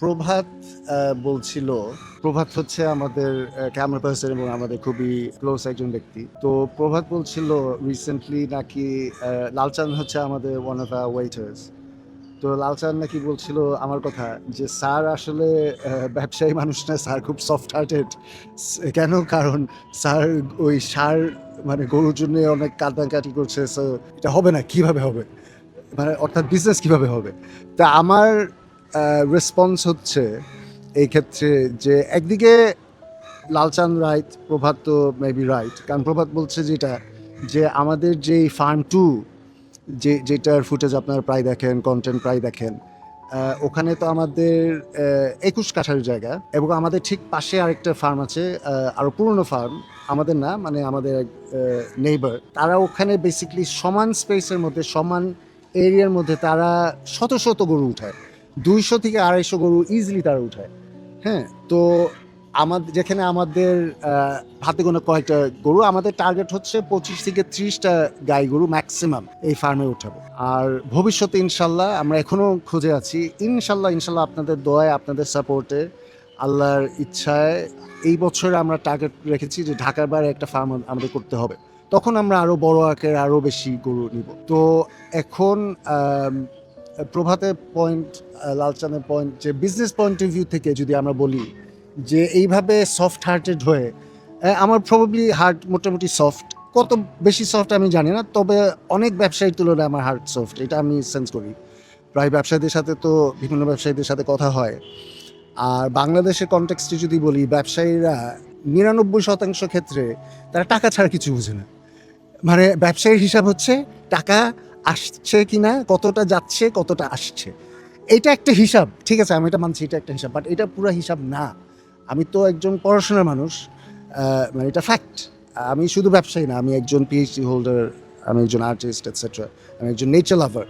প্রভাত বলছিল, প্রভাত হচ্ছে আমাদের ক্যামেরা পার্সন এবং আমাদের খুবই ক্লোজ একজন ব্যক্তি। তো প্রভাত বলছিল রিসেন্টলি নাকি লালচাঁদ হচ্ছে আমাদের ওয়ান অফ আওয়ার ওয়েটার্স। তো লালচাঁদ নাকি বলছিল আমার কথা যে স্যার আসলে ব্যবসায়ী মানুষ না, স্যার খুব সফট হার্টেড। কেন? কারণ স্যার ওই সার মানে গরুর জন্য অনেক কাটাকাটি করছে, সো এটা হবে না, কিভাবে হবে, মানে অর্থাৎ বিজনেস কিভাবে হবে। তা আমার রেসপন্স হচ্ছে এই ক্ষেত্রে যে একদিকে লালচাঁদ রাইট, প্রভাত তো মেবি রাইট। কারণ প্রভাত বলছে যেটা যে আমাদের যেই ফার্ম টু যেটার ফুটেজ আপনারা প্রায় দেখেন, কন্টেন্ট প্রায় দেখেন, ওখানে তো আমাদের 21 কাঠার জায়গা, এবং আমাদের ঠিক পাশে আরেকটা ফার্ম আছে, আরও পুরনো ফার্ম, আমাদের না, মানে আমাদের নেইবার। তারা ওখানে বেসিক্যালি সমান স্পেসের মধ্যে, সমান এরিয়ার মধ্যে তারা শত শত গরু উঠায়, 200 থেকে 250 গরু ইজিলি তারা উঠায়। হ্যাঁ, তো আমাদের যেখানে আমাদের হাতে গোনা কয়েকটা গরু, আমাদের টার্গেট হচ্ছে 25 থেকে 30টা গাই গরু ম্যাক্সিমাম এই ফার্মে উঠাবো। আর ভবিষ্যতে ইনশাল্লাহ আমরা এখনো খুঁজে আছি, ইনশাল্লাহ আপনাদের দোয়ায়, আপনাদের সাপোর্টে, আল্লাহর ইচ্ছায় এই বছর আমরা টার্গেট রেখেছি যে ঢাকার বাইরে একটা ফার্ম আমাদের করতে হবে। তখন আমরা আরো বড় আকারে আরো বেশি গরু নিব। তো এখন প্রভাতের পয়েন্ট, লালচানের পয়েন্ট, যে বিজনেস পয়েন্ট অফ ভিউ থেকে যদি আমরা বলি যে এইভাবে সফট হার্টেড হয়ে, আমার প্রবাবলি হার্ট মোটামুটি সফট, কত বেশি সফট আমি জানি না, তবে অনেক ব্যবসায়ীর তুলনায় আমার হার্ট সফট, এটা আমি সেন্স করি। প্রায় ব্যবসায়ীদের সাথে তো বিভিন্ন ব্যবসায়ীদের সাথে কথা হয়। আর বাংলাদেশের কনটেক্সটে যদি বলি, ব্যবসায়ীরা 99% ক্ষেত্রে তারা টাকা ছাড়া কিছু বুঝে না। মানে ব্যবসায়ীর হিসাব হচ্ছে টাকা আসছে কিনা, কতটা যাচ্ছে, কতটা আসছে, এটা একটা হিসাব। ঠিক আছে, আমি এটা মানছি, এটা একটা হিসাব, বাট এটা পুরো হিসাব না। আমি তো একজন পড়াশোনার মানুষ, মানে এটা ফ্যাক্ট। আমি শুধু ব্যবসায়ী না, আমি একজন পিএইচডি হোল্ডার, আমি একজন আর্টিস্ট এটসেট্রা, আমি একজন নেচার লাভার।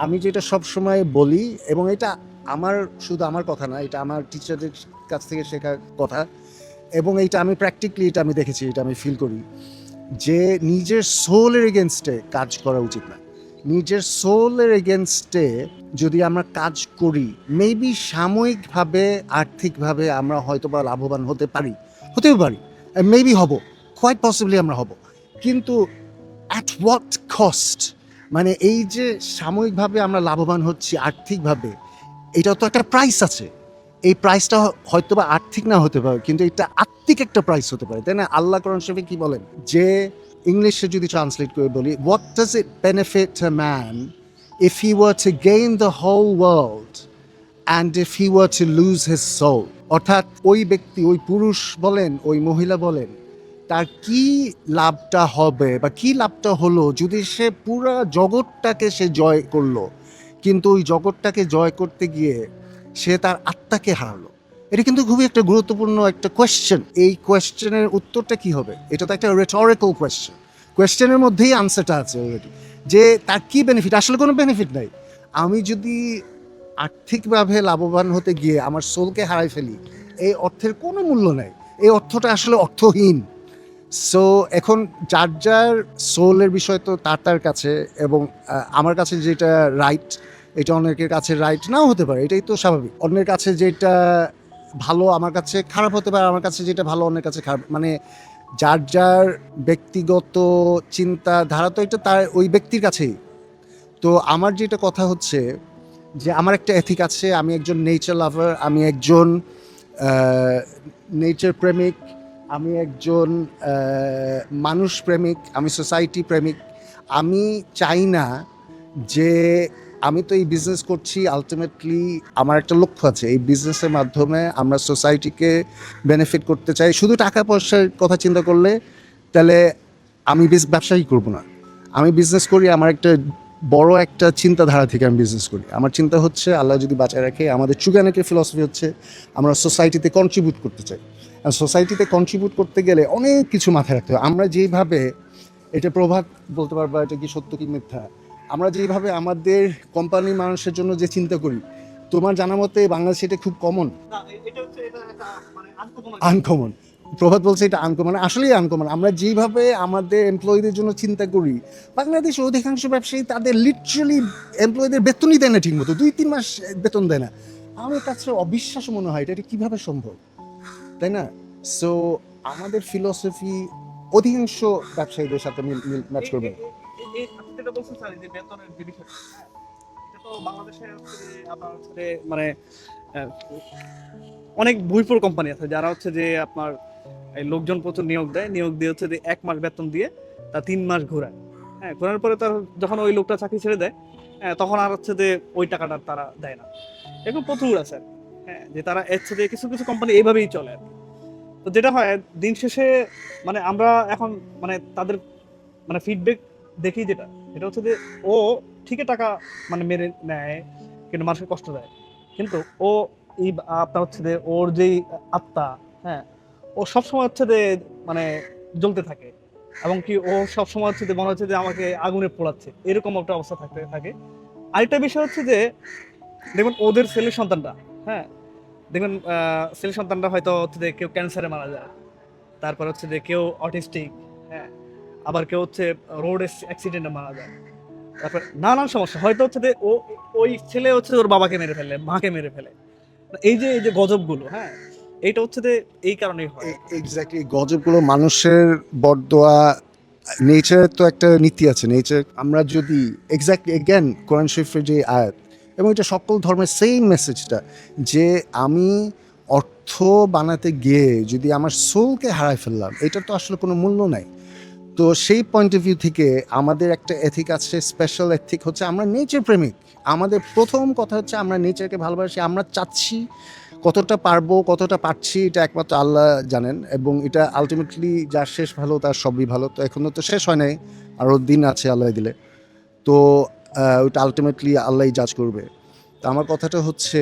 আমি যেটা সব সময় বলি, এবং এটা আমার শুধু আমার কথা না, এটা আমার টিচারদের কাছ থেকে শেখার কথা, এবং এইটা আমি প্র্যাকটিক্যালি এটা আমি দেখেছি, এটা আমি ফিল করি যে নিজের সোলের এগেনস্টে কাজ করা উচিত না। নিজের সোলের এগেনস্টে যদি আমরা কাজ করি, মেবি সাময়িকভাবে আর্থিকভাবে আমরা হয়তো বা লাভবান হতেও পারি, মেবি হব, কোয়াইট পসিবলি আমরা হব, কিন্তু অ্যাট হোয়াট কস্ট? মানে এই যে সাময়িকভাবে আমরা লাভবান হচ্ছি আর্থিকভাবে, এটাও তো একটা প্রাইস আছে। এই প্রাইসটা হয়তো বা আর্থিক না হতে পারে, কিন্তু এটা আত্মিক একটা প্রাইস হতে পারে, তাই না? আল্লাহ কোরআন শরীফে কি বলেন, যে ইংলিশে যদি ট্রান্সলেট করে বলি, what does it benefit a man if he were to gain the whole world and if he were to lose his soul? অর্থাৎ ওই ব্যক্তি, ওই পুরুষ বলেন, ওই মহিলা বলেন, তার কি লাভটা হবে বা কি লাভটা হলো যদি সে পুরো জগৎটাকে সে জয় করলো, কিন্তু ওই জগৎটাকে জয় করতে গিয়ে সে তার আত্মাকে হারালো? এটা কিন্তু খুবই একটা গুরুত্বপূর্ণ একটা কোয়েশ্চেন। এই কোয়েশ্চেনের উত্তরটা কি হবে? এটা তো একটা রেটরিক্যাল কোয়েশ্চেন। কোয়েশ্চেনের মধ্যেই আনসারটা আছে অলরেডি, যে তার কি বেনিফিট। আসলে কোনো বেনিফিট নাই। আমি যদি আর্থিকভাবে লাভবান হতে গিয়ে আমার সোলকে হারাই ফেলি, এই অর্থের কোনো মূল্য নাই, এই অর্থটা আসলে অর্থহীন। সো এখন যার যার সোলের বিষয় তো তার কাছে, এবং আমার কাছে যেটা রাইট, এটা অনেকের কাছে রাইট নাও হতে পারে, এটাই তো স্বাভাবিক। অন্যের কাছে যেটা ভালো আমার কাছে খারাপ হতে পারে, আমার কাছে যেটা ভালো অন্যের কাছে খারাপ, মানে যার যার ব্যক্তিগত চিন্তাধারা তো এটা তার ওই ব্যক্তির কাছেই। তো আমার যেটা কথা হচ্ছে যে আমার একটা এথিক আছে, আমি একজন নেচার লাভার, আমি একজন নেচার প্রেমিক, আমি একজন মানুষ প্রেমিক, আমি সোসাইটি প্রেমিক। আমি চাই না যে, আমি তো এই বিজনেস করছি, আলটিমেটলি আমার একটা লক্ষ্য আছে, এই বিজনেসের মাধ্যমে আমরা সোসাইটিকে বেনিফিট করতে চাই। শুধু টাকা পয়সার কথা চিন্তা করলে তাহলে আমি ব্যবসায়ী করব না। আমি বিজনেস করি আমার একটা বড় একটা চিন্তাধারা থেকে আমি বিজনেস করি। আমার চিন্তা হচ্ছে, আল্লাহ যদি বাঁচায় রাখে, আমাদের চুগানেকের ফিলসফি হচ্ছে আমরা সোসাইটিতে কন্ট্রিবিউট করতে চাই। আর সোসাইটিতে কন্ট্রিবিউট করতে গেলে অনেক কিছু মাথায় রাখতে হবে। আমরা যেইভাবে, এটা প্রভাত বলতে পারবা এটা কি সত্য কি মিথ্যা, আমরা যেইভাবে আমাদের কোম্পানির মানুষের জন্য যে চিন্তা করি, তোমার জানা মতে বাংলাদেশে এটা খুব কমন, আনকমন। প্রভাত বলছে এটা আনকমন, আসলেই আনকমন। আমরা যেভাবে আমাদের এমপ্লয়ীদের জন্য চিন্তা করি, বাংলাদেশের অধিকাংশ ব্যবসায়ী তাদের লিটারালি এমপ্লয়ীদের বেতনই দেয় না ঠিক মতো, 2-3 মাস বেতন দেয় না। আমার কাছে অবিশ্বাস্য মনে হয় এটা কিভাবে সম্ভব, তাই না? সো আমাদের ফিলোসফি অধিকাংশ ব্যবসায়ীদের সাথে ম্যাচ করবে না। আপনি যেটা বলছেন স্যার, এই যে বেতনের যে বিষয়টা, হ্যাঁ, এটা তো বাংলাদেশে হচ্ছে যে আপনার হচ্ছে যে মানে আহ, অনেক বহিঃপ্রর কোম্পানি আছে যারা হচ্ছে যে আপনার এই লোকজন প্রচুর নিয়োগ দেয়, নিয়োগ দিয়ে হচ্ছে যে 1 মাস বেতন দিয়ে তা 3 মাস ঘোরায়। হ্যাঁ, ঘোরার পরে তার যখন ওই লোকটা চাকরি ছেড়ে দেয়, হ্যাঁ, তখন আর হচ্ছে যে ওই টাকাটা তারা দেয় না। এরকম প্রচুর আছে আর কি। হ্যাঁ, যে তারা হচ্ছে যে কিছু কিছু কোম্পানি এইভাবেই চলে আর কি। তো যেটা হয় দিন শেষে মানে আমরা এখন মানে তাদের মানে ফিডব্যাক দেখি যেটা, এটা হচ্ছে যে ও ঠিকই টাকা মানে মেরে নেয় কিন্তু মানুষকে কষ্ট দেয়, কিন্তু ও এই আপনার হচ্ছে যে ওর যেই আত্মা, হ্যাঁ, ও সবসময় হচ্ছে যে মানে জ্বলতে থাকে, এবং কি ও সবসময় হচ্ছে যে মনে হচ্ছে যে আমাকে আগুনে পোড়াচ্ছে, এরকম একটা অবস্থা থাকতে থাকে। আরেকটা বিষয় হচ্ছে যে দেখুন ওদের ছেলের সন্তানটা, হ্যাঁ, দেখবেন ছেলের সন্তানটা হয়তো হচ্ছে যে কেউ ক্যান্সারে মারা যায়, তারপর হচ্ছে যে কেউ অটিস্টিক, হ্যাঁ, আবার কেউ হচ্ছে রোড অ্যাক্সিডেন্টে মারা যায়, তারপর নানান সমস্যা হয়তো হচ্ছে যে ও ওই ছেলে হচ্ছে ওর বাবাকে মেরে ফেলে, মাকে মেরে ফেলে। এই যে গজবগুলো, হ্যাঁ, এইটা হচ্ছে যে এই কারণেই হয়। এক্স্যাক্টলি, গজবগুলো মানুষের বরদোয়া। নেচারের তো একটা নীতি আছে, নেচার আমরা যদি এক্স্যাক্টলি এগেন কোরআন শরীফের যে আয়াত, এবং এটা সকল ধর্মের সেম মেসেজটা, যে আমি অর্থ বানাতে গিয়ে যদি আমার সোলকে হারাই ফেললাম, এটার তো আসলে কোনো মূল্য নাই। তো সেই পয়েন্ট অফ ভিউ থেকে আমাদের একটা এথিক আছে, স্পেশাল এথিক হচ্ছে আমরা নেচার প্রেমিক। আমাদের প্রথম কথা হচ্ছে আমরা নেচারকে ভালোবাসি, আমরা চাচ্ছি কতটা পারবো কতটা পারছি এটা একমাত্র আল্লাহ জানেন, এবং এটা আলটিমেটলি যার শেষ ভালো তার সবই ভালো। তো এখনো তো শেষ হয় নাই, আরও দিন আছে আল্লাহ দিলে। তো ওইটা আলটিমেটলি আল্লাহই জাজ করবে। তো আমার কথাটা হচ্ছে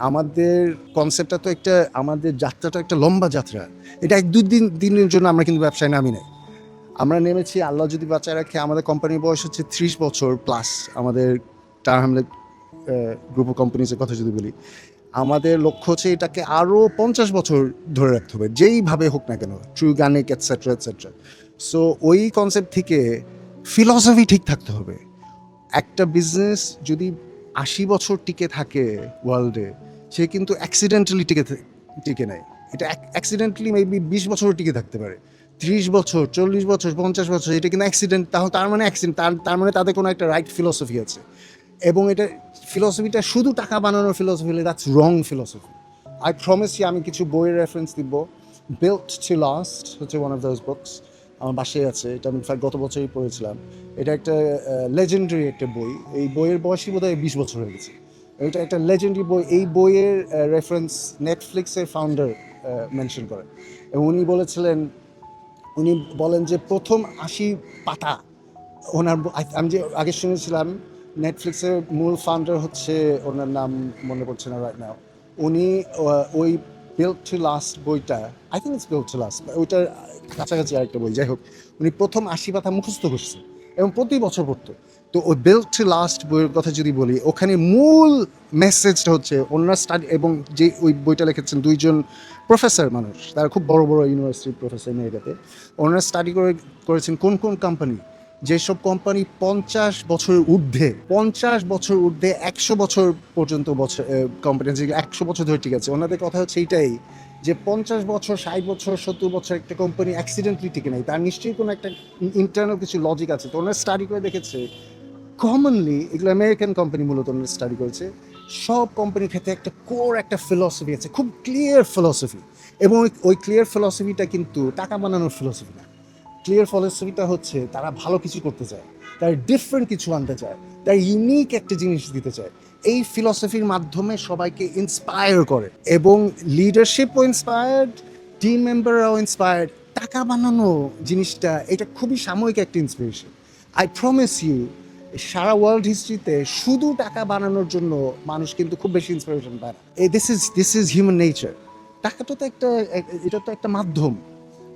আমাদের কনসেপ্টটা তো একটা, আমাদের যাত্রাটা একটা লম্বা যাত্রা। এটা এক দুই দিনের জন্য আমরা কিন্তু ব্যবসায় নামি নাই, আমরা নেমেছি আল্লাহ যদি বাঁচায় রাখে। আমাদের কোম্পানির বয়স হচ্ছে 30 বছর প্লাস। আমাদের টার হামলেট গ্রুপ অফ কোম্পানিজের কথা যদি বলি, আমাদের লক্ষ্য হচ্ছে এটাকে আরও 50 বছর ধরে রাখতে হবে, যেইভাবে হোক না কেন, ট্রু গানিক এটসেট্রা এটসেট্রা। সো ওই কনসেপ্ট থেকে ফিলসফি ঠিক থাকতে হবে। একটা বিজনেস যদি 80 বছর টিকে থাকে ওয়ার্ল্ডে, সে কিন্তু অ্যাক্সিডেন্টালি টিকে নেয়। এটা অ্যাক্সিডেন্টালি মেবি 20 বছরও টিকে থাকতে পারে। 30 বছর, 40 বছর, 50 বছর, এটা কিন্তু অ্যাক্সিডেন্ট, তার মানে অ্যাক্সিডেন্ট, তার মানে তাদের কোনো একটা রাইট ফিলসফি আছে। এবং এটা ফিলসফিটা শুধু টাকা বানানোর ফিলসফি হলে that's wrong philosophy. I promise you, আমি কিছু বইয়ের রেফারেন্স দিব। বিল্ট টু লাস্ট হচ্ছে ওয়ান অফ দোজ বুকস, আমার বাসায় আছে। এটা আমি ইনফ্যাক্ট গত বছরই পড়েছিলাম। এটা একটা লেজেন্ডারি একটা বই। এই বইয়ের বয়সই বোধহয় 20 বছর হয়ে গেছে। এটা একটা লেজেন্ডারি বই। এই বইয়ের রেফারেন্স নেটফ্লিক্সের ফাউন্ডার মেনশন করেন, এবং উনি বলেছিলেন, উনি বলেন যে প্রথম 80 পাতা ওনার আমি যে আগে শুনেছিলাম নেটফ্লিক্সের মূল ফাউন্ডার হচ্ছে, ওনার নাম মনে পড়ছে না রাইট নাও। উনি ওই বিল্ট টু লাস্ট বইটা, I think it's built to last, ওইটার কাছাকাছি আরেকটা বই, যাই হোক, উনি প্রথম 80 পাতা মুখস্থ করছে এবং প্রতি বছর পড়তো। তো ওই বিল্ট টু লাস্ট বইয়ের কথা যদি বলি, ওখানে মূল মেসেজটা হচ্ছে ওনারা স্টাডি, এবং যে ওই বইটা লিখেছেন দুইজন প্রফেসর মানুষ, তারা খুব বড় বড় ইউনিভার্সিটির প্রফেসর আমেরিকাতে। ওনারা স্টাডি করেছেন কোন কোন কোম্পানি, যেসব কোম্পানি 50 বছরের ঊর্ধ্বে, 50 বছর ঊর্ধ্বে 100 বছর পর্যন্ত কোম্পানি, যে 100 বছর ধরে ঠিক আছে। ওনাদের কথা হচ্ছে এইটাই, যে 50 বছর, 60 বছর, 70 বছর একটা কোম্পানি অ্যাক্সিডেন্টলি টিকে নেই, তার নিশ্চয়ই কোনো একটা ইন্টারনাল কিছু লজিক আছে। তো ওনারা স্টাডি করে দেখেছে কমনলি, এগুলো আমেরিকান কোম্পানি মূলত ওনারা স্টাডি করেছে, সব কোম্পানির ক্ষেত্রে একটা কোর একটা ফিলসফি আছে, খুব ক্লিয়ার ফিলসফি। এবং ওই ক্লিয়ার ফিলসফিটা কিন্তু টাকা বানানোর ফিলসফি না। ক্লিয়ার ফিলসফিটা হচ্ছে তারা ভালো কিছু করতে চায়, তারা ডিফারেন্ট কিছু আনতে চায়, তারা ইউনিক একটা জিনিস দিতে চায়। এই ফিলসফির মাধ্যমে সবাইকে ইন্সপায়ার করে, এবং লিডারশিপও ইন্সপায়ার্ড, টিম মেম্বাররাও ইন্সপায়ার্ড। টাকা বানানো জিনিসটা এটা খুবই সাময়িক একটা ইন্সপিরেশন। আই প্রমিস ইউ, সারা ওয়ার্ল্ড হিস্ট্রিতে শুধু টাকা বানানোর জন্য মানুষ কিন্তু খুব বেশি ইন্সপিরেশন পায় না। This is human nature. টাকাটা তো একটা, এটা তো একটা মাধ্যম।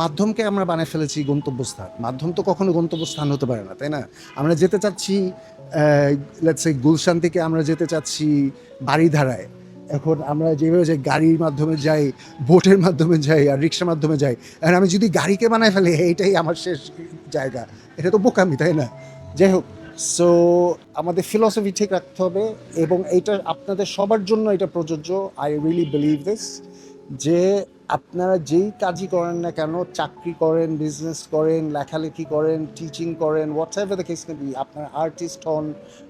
মাধ্যমকে আমরা বানিয়ে ফেলেছি গন্তব্যস্থান। মাধ্যম তো কখনো গন্তব্যস্থান হতে পারে না, তাই না? আমরা যেতে চাচ্ছি লেটস সে গুলশান থেকে আমরা যেতে চাচ্ছি বাড়িধারায়। এখন আমরা যেভাবে যাই, গাড়ির মাধ্যমে যাই, বোটের মাধ্যমে যাই, আর রিক্সার মাধ্যমে যাই। আর আমি যদি গাড়িকে বানায় ফেলি এইটাই আমার শেষ জায়গা, এটা তো বোকামি, তাই না? যাই হোক, সো আমাদের ফিলসফি ঠিক রাখতে হবে এবং এইটা আপনাদের সবার জন্য এটা প্রযোজ্য। আই রিয়েলি বিলিভ দিস, যে আপনারা যেই কাজই করেন না কেন, চাকরি করেন, বিজনেস করেন, লেখালেখি করেন, টিচিং করেন, what ever the case may be, আপনার আর্টিস্ট হন,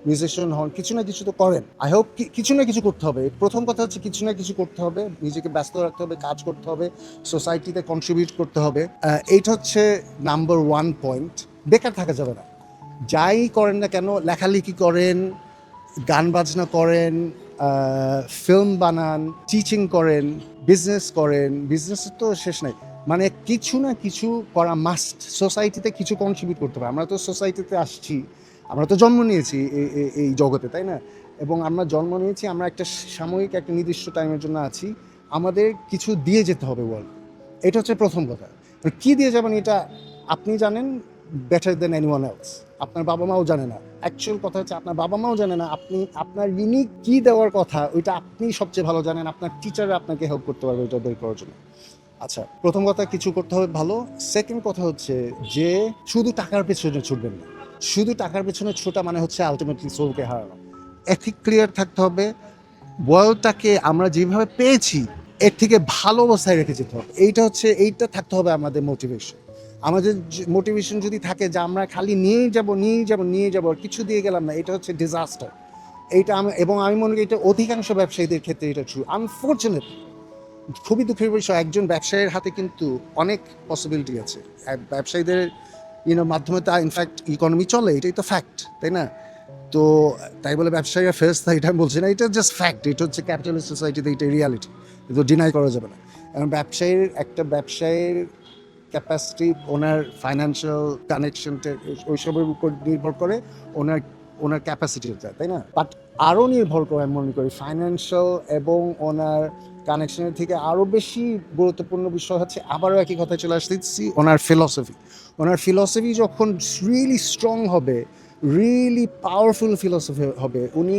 মিউজিশিয়ান হন, কিছু না কিছু তো করেন। আই হোপ কিছু না কিছু করতে হবে। প্রথম কথা হচ্ছে কিছু না কিছু করতে হবে, নিজেকে ব্যস্ত রাখতে হবে, কাজ করতে হবে, সোসাইটিতে কন্ট্রিবিউট করতে হবে। এইটা হচ্ছে নাম্বার ওয়ান পয়েন্ট। বেকার থাকা যাবে না। যাই করেন না কেন, লেখালেখি করেন, গান বাজনা করেন, ফিল্ম বানান, টিচিং করেন, বিজনেস করেন, বিজনেসের তো শেষ নাই। মানে কিছু না কিছু করা মাস্ট। সোসাইটিতে কিছু কন্ট্রিবিউট করতে হবে। আমরা তো সোসাইটিতে আসছি, আমরা তো জন্ম নিয়েছি এই জগতে, তাই না? এবং আমরা জন্ম নিয়েছি, আমরা একটা সাময়িক একটা নির্দিষ্ট টাইমের জন্য আছি। আমাদের কিছু দিয়ে যেতে হবে ওয়ার্ল্ড। এটা হচ্ছে প্রথম কথা। কি দিয়ে যাবেন এটা আপনি জানেন বেটার দেন এনিওয়ান এলস। আপনার বাবা মাও জানে না। অ্যাকচুয়াল কথা হচ্ছে আপনার বাবা মাও জানে না আপনি আপনার ইউনিক কী দেওয়ার কথা, ওইটা আপনি সবচেয়ে ভালো জানেন। আপনার টিচাররা আপনাকে হেল্প করতে পারবে ওইটা বের করার জন্য। আচ্ছা, প্রথম কথা কিছু করতে হবে ভালো। সেকেন্ড কথা হচ্ছে যে শুধু টাকার পেছনে ছুটবেন না। শুধু টাকার পেছনে ছোটা মানে হচ্ছে আলটিমেটলি সোলকে হারানো। এথিক ক্লিয়ার থাকতে হবে। ওয়ার্ল্ডটাকে আমরা যেভাবে পেয়েছি এর থেকে ভালো অবস্থায় রেখে যেতে হবে। এইটা থাকতে হবে আমাদের মোটিভেশন। আমাদের মোটিভেশন যদি থাকে যে আমরা খালি নিয়েই যাব আর কিছু দিয়ে গেলাম না, এটা হচ্ছে ডিজাস্টার। আমি মনে করি এটা অধিকাংশ ব্যবসায়ীদের ক্ষেত্রে এটা ট্রু। আনফর্চুনেট, খুবই দুঃখের বিষয়, একজন ব্যবসায়ীর হাতে কিন্তু অনেক পসিবিলিটি আছে। ব্যবসায়ীদের মাধ্যমে তা ইনফ্যাক্ট ইকোনমি চলে, এটাই তো ফ্যাক্ট, তাই না? তো তাই বলে ব্যবসায়ীরা ফেরস্তা এটা আমি বলছি না, এটা জাস্ট ফ্যাক্ট। এটা হচ্ছে ক্যাপিটালিস্ট সোসাইটিতে এটা রিয়ালিটি, কিন্তু ডিনাই করা যাবে না। এবং ব্যবসায়ীর ক্যাপাসিটি, ওনার ফাইন্যান্সিয়াল কানেকশনটা ওইসবের উপর নির্ভর করে, ওনার ক্যাপাসিটিটা, তাই না? বাট আরও নির্ভর করে আমি মনে করি ফাইন্যান্সিয়াল এবং ওনার কানেকশনের থেকে আরও বেশি গুরুত্বপূর্ণ বিষয় হচ্ছে, আবারও একই কথায় চলে আসতেছি, ওনার ফিলসফি যখন রিয়েলি স্ট্রং হবে, রিয়েলি পাওয়ারফুল ফিলসফি হবে, উনি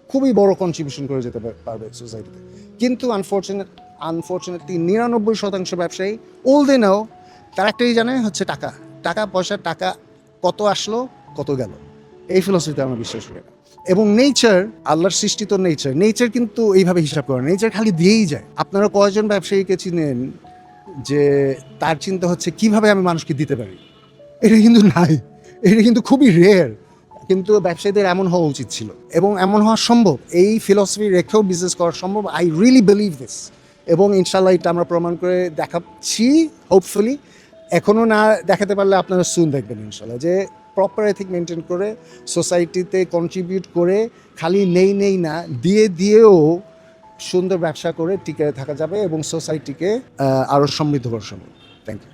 খুবই বড় কন্ট্রিবিউশন করে যেতে পারবে সোসাইটিতে। কিন্তু আনফর্চুনেটলি 99% ব্যবসায়ী ওল দে নাও, তার একটাই জানে হচ্ছে টাকা পয়সা, টাকা কত আসলো কত গেল, এই ফিলসফিতে আমরা বিশ্বাস করি না। এবং নেচার, আল্লাহর সৃষ্টি তো নেচার কিন্তু এইভাবে হিসাব করে, নেচার খালি দিয়েই যায়। আপনারা কয়জন ব্যবসায়ীকে চিনেন যে তার চিন্তা হচ্ছে কিভাবে আমি মানুষকে দিতে পারি? এটা কিন্তু নাই, এটা কিন্তু খুবই রেয়ার। কিন্তু ব্যবসায়ীদের এমন হওয়া উচিত ছিল এবং এমন হওয়া সম্ভব। এই ফিলসফি রেখেও বিজনেস করা সম্ভব। আই রিয়েলি বিলিভ দিস, এবং ইনশাল্লাহ এটা আমরা প্রমাণ করে দেখাচ্ছি হোপফুলি। এখনও না দেখাতে পারলে আপনারা সুন দেখবেন ইনশাল্লাহ, যে প্রপার এথিক মেনটেন করে সোসাইটিতে কন্ট্রিবিউট করে, খালি নেই না, দিয়েও সুন্দর ব্যবসা করে টিকে থাকা যাবে এবং সোসাইটিকে আরও সমৃদ্ধ করা সম্ভব। Thank you.